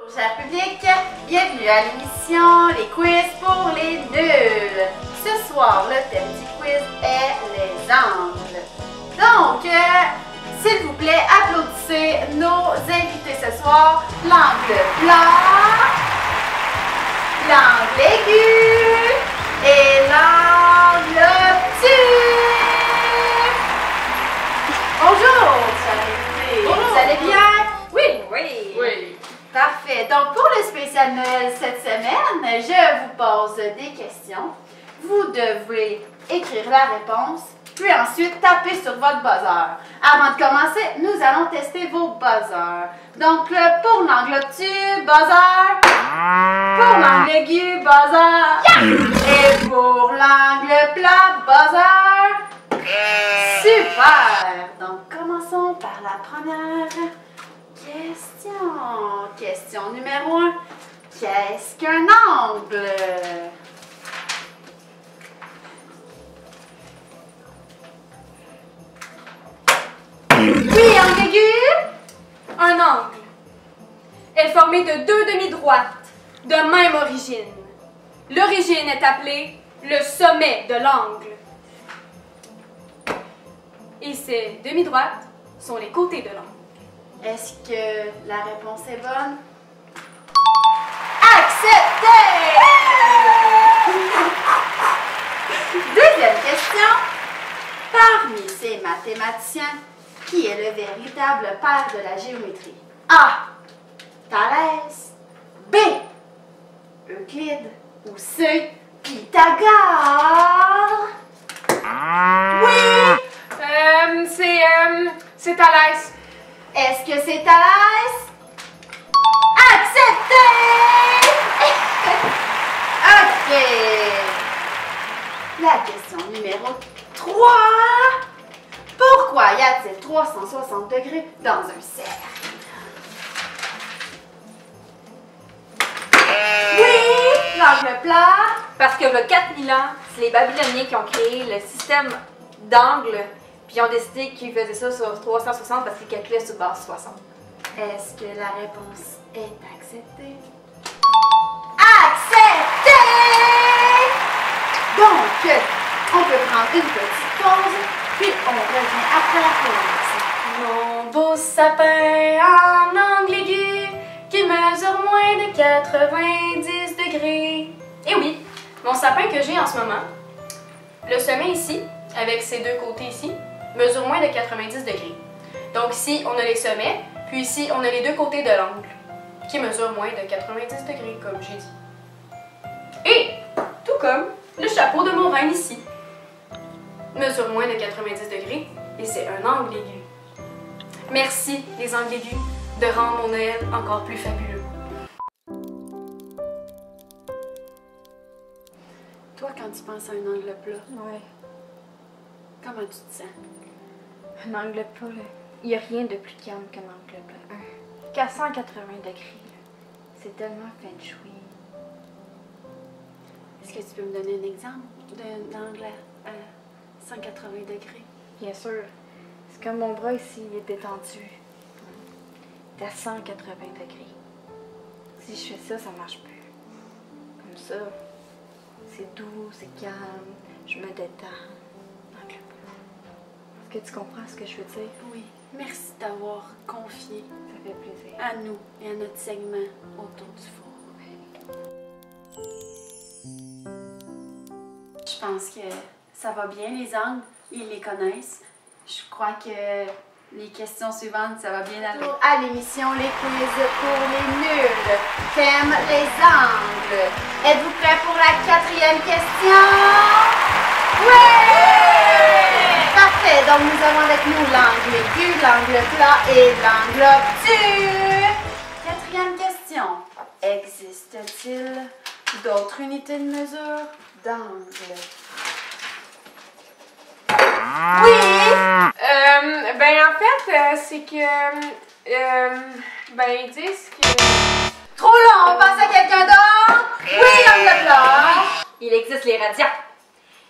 Bonjour cher public, bienvenue à l'émission Les quiz pour les nuls. Ce soir, le thème du quiz est les angles. Donc, s'il vous plaît, applaudissez nos invités ce soir. L'angle plat, l'angle aigu et l'angle obtus. Bonjour chers invités, vous allez bien? Oui. Parfait. Donc, pour le spécial Noël cette semaine, je vous pose des questions. Vous devez écrire la réponse, puis ensuite taper sur votre buzzer. Avant de commencer, nous allons tester vos buzzers. Donc, pour l'angle obtus, buzzer. Pour l'angle aigu, buzzer. Et pour l'angle plat, buzzer. Super! Donc, commençons par la première question. Question numéro 1. Qu'est-ce qu'un angle? Oui, angle aigu? Un angle est formé de deux demi-droites de même origine. L'origine est appelée le sommet de l'angle. Et ces demi-droites sont les côtés de l'angle. Est-ce que la réponse est bonne? Accepté! Deuxième question. Parmi ces mathématiciens, qui est le véritable père de la géométrie? A. Thalès. B. Euclide. Ou C. Pythagore? Oui! C'est Thalès. Est-ce que c'est Thalès? Accepté! Ok. La question numéro 3. Pourquoi y a-t-il 360 degrés dans un cercle? Oui, l'angle plat. Parce que il y a 4000 ans, c'est les Babyloniens qui ont créé le système d'angles, puis ils ont décidé qu'ils faisaient ça sur 360 parce qu'ils calculaient sur base 60. Est-ce que la réponse est acceptée? Accepté! Donc, on peut prendre une petite pause, puis on revient après la pause. Mon beau sapin en angle aigu qui mesure moins de 90 degrés. Et oui, mon sapin que j'ai en ce moment, le sommet ici, avec ses deux côtés ici, mesure moins de 90 degrés. Donc ici, on a les sommets, puis ici, on a les deux côtés de l'angle, qui mesurent moins de 90 degrés, comme j'ai dit. Et, tout comme le chapeau de mon reine ici, mesure moins de 90 degrés, et c'est un angle aigu. Merci, les angles aigus, de rendre mon Noël encore plus fabuleux. Toi, quand tu penses à un angle plat, Ouais. comment tu te sens? Un angle plat, il n'y a rien de plus calme qu'un angle plat. Qu'à 180 degrés, c'est tellement feng shui. Est-ce que tu peux me donner un exemple d'un angle à 180 degrés? Bien sûr, c'est comme mon bras ici, il est détendu. Il est à 180 degrés. Si je fais ça, ça marche plus. Comme ça, c'est doux, c'est calme, je me détends. Angle plat. Est-ce que tu comprends ce que je veux dire? Oui. Merci d'avoir confié Ça fait plaisir. à nous et à notre segment autour du four. Je pense que ça va bien, les angles, ils les connaissent. Je crois que les questions suivantes, ça va bien aller. À l'émission Les quiz pour les nuls, thème les angles. Êtes-vous prêts pour la 4e question? Oui! Parfait, donc nous avons avec nous l'angle aigu, l'angle plat et l'angle obtus. 4e question. Existe-t-il d'autres unités de mesure d'angle? Oui! Ben en fait, c'est que... ben ils disent que... Trop long, on passe à quelqu'un d'autre? Oui, angle plat! Il existe les radians.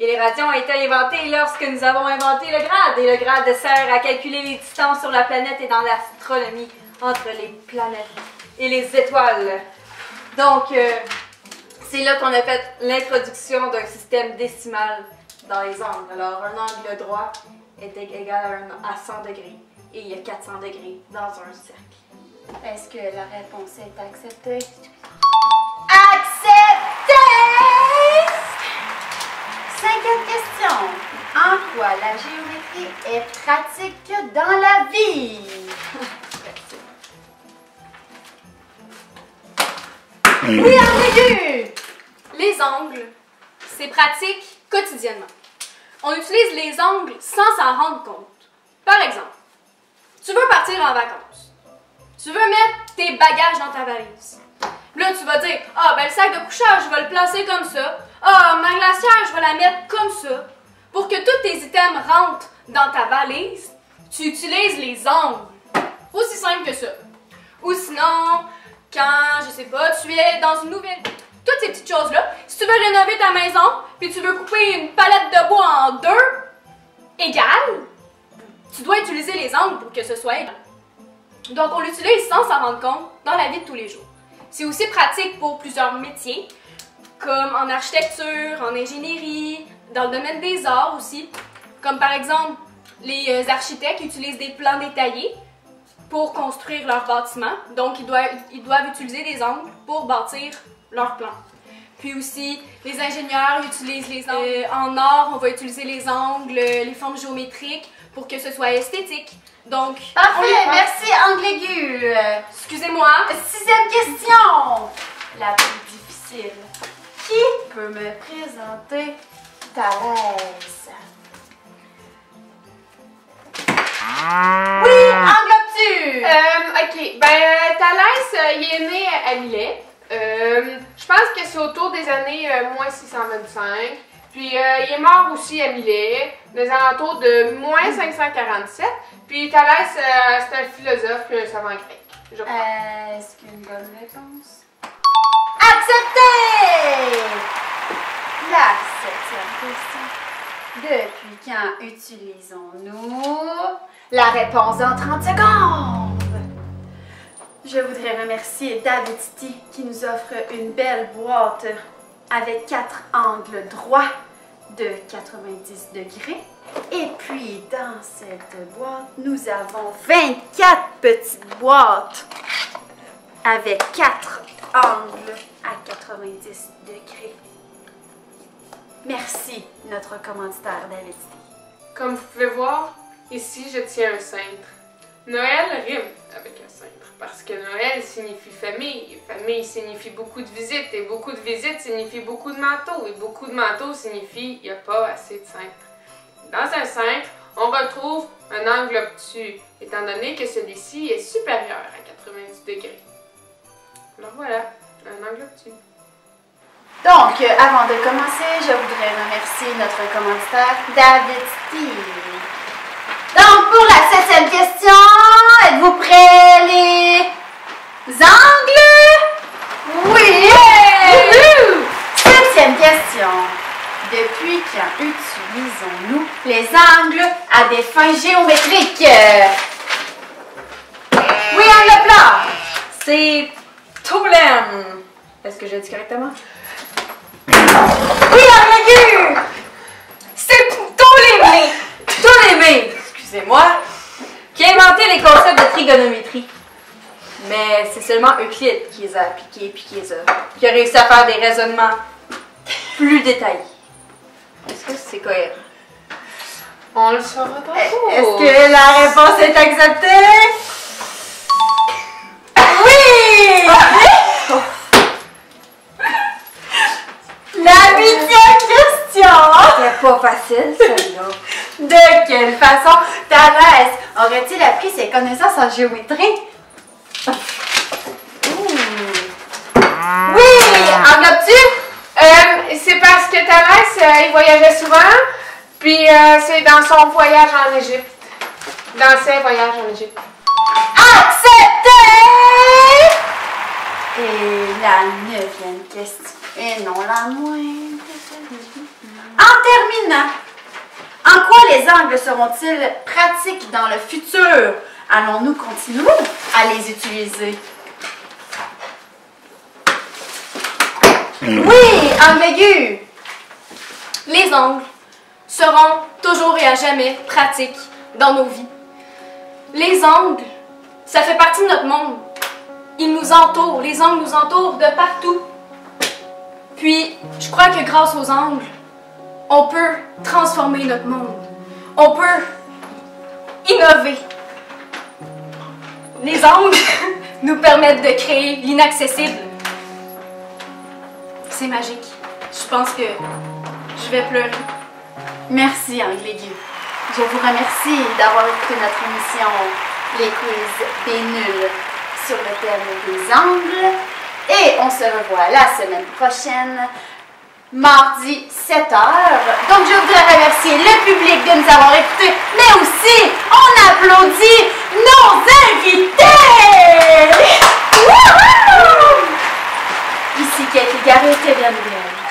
Et les radians ont été inventés lorsque nous avons inventé le grade. Et le grade sert à calculer les distances sur la planète et dans l'astronomie entre les planètes. et les étoiles. Donc, c'est là qu'on a fait l'introduction d'un système décimal dans les angles. Alors, un angle droit est égal à 100 degrés et il y a 400 degrés dans un cercle. Est-ce que la réponse est acceptée? Acceptée! 5e question. En quoi la géométrie est pratique dans la vie? Oui, ambigu! Les angles, c'est pratique quotidiennement. On utilise les angles sans s'en rendre compte. Par exemple, tu veux partir en vacances. Tu veux mettre tes bagages dans ta valise. Là, tu vas dire, ah, ben le sac de couchage, je vais le placer comme ça. Ah, ma glacière, je vais la mettre comme ça. Pour que tous tes items rentrent dans ta valise, tu utilises les angles. Aussi simple que ça. Ou sinon, quand, je sais pas, tu es dans une nouvelle... Toutes ces petites choses-là, si tu veux rénover ta maison, puis tu veux couper une palette de bois en 2 égales, tu dois utiliser les angles pour que ce soit égal. Donc, on l'utilise sans s'en rendre compte dans la vie de tous les jours. C'est aussi pratique pour plusieurs métiers, comme en architecture, en ingénierie, dans le domaine des arts aussi. Comme par exemple, les architectes utilisent des plans détaillés pour construire leurs bâtiments. Donc, ils doivent utiliser des angles pour bâtir leurs plans. Puis aussi, les ingénieurs utilisent les angles. En art, on va utiliser les angles, les formes géométriques pour que ce soit esthétique. Donc, parfait, merci angle aigu. Excusez-moi. 6e question, la plus difficile. Qui peut me présenter Thalès? Oui, angle obtus. Ok, ben Thalès, il est né à Milet. Je pense que c'est autour des années moins 625. Puis il est mort aussi à Milet, dans les alentours de moins 547. Puis Thalès, c'est un philosophe puis un savant grec, je crois. Est-ce qu'une bonne réponse? Accepté! La 7e question. Depuis quand utilisons-nous la réponse dans 30 secondes? Je voudrais remercier David City qui nous offre une belle boîte avec 4 angles droits de 90 degrés. Et puis, dans cette boîte, nous avons 24 petites boîtes avec 4 angles à 90 degrés. Merci, notre commanditaire David City. Comme vous pouvez voir, ici je tiens un cintre. Noël rime avec un cintre parce que Noël signifie famille. Famille signifie beaucoup de visites et beaucoup de visites signifie beaucoup de manteaux et beaucoup de manteaux signifie il n'y a pas assez de cintre. Dans un cintre, on retrouve un angle obtus, étant donné que celui-ci est supérieur à 90 degrés. Alors voilà, un angle obtus. Donc, avant de commencer, je voudrais remercier notre commanditaire David Steve. Donc, pour la 7e question, êtes-vous prêts, les angles? Oui! 7e question. Depuis quand utilisons-nous les angles à des fins géométriques? Oui, angle plat! C'est Tolem. Est-ce que j'ai dit correctement? Oui, angle aigu! C'est Ptolémée, excusez-moi, qui a inventé les concepts de trigonométrie. Mais c'est seulement Euclide qui les a appliqués puis qui a réussi à faire des raisonnements plus détaillés. Est-ce que c'est cohérent? On le saura tantôt. Est-ce que la réponse est acceptée? Oui! La 8e question! C'est pas facile, celle-là. De quelle façon Thalès aurait-il appris ses connaissances en géométrie? Oui! Angle obtus? C'est parce que Thalès, il voyageait souvent, puis c'est dans son voyage en Égypte. Dans ses voyages en Égypte. Accepté! Et la 9e question, et non la moindre. En terminant, en quoi les angles seront-ils pratiques dans le futur? Allons-nous continuer à les utiliser? Oui, angle aigu. Les angles seront toujours et à jamais pratiques dans nos vies. Les angles, ça fait partie de notre monde. Ils nous entourent, les angles nous entourent de partout. Puis, je crois que grâce aux angles, on peut transformer notre monde. On peut innover. Les angles nous permettent de créer l'inaccessible. C'est magique. Je pense que je vais pleurer. Merci, angle aigu. Je vous remercie d'avoir écouté notre émission Les quiz des nuls sur le thème des angles. Et on se revoit la semaine prochaine, mardi 7h. Donc je voudrais remercier le public de nous avoir écoutés, mais aussi on applaudit nos invités! Wouhou! Ici Kate Garrett et Gabriel.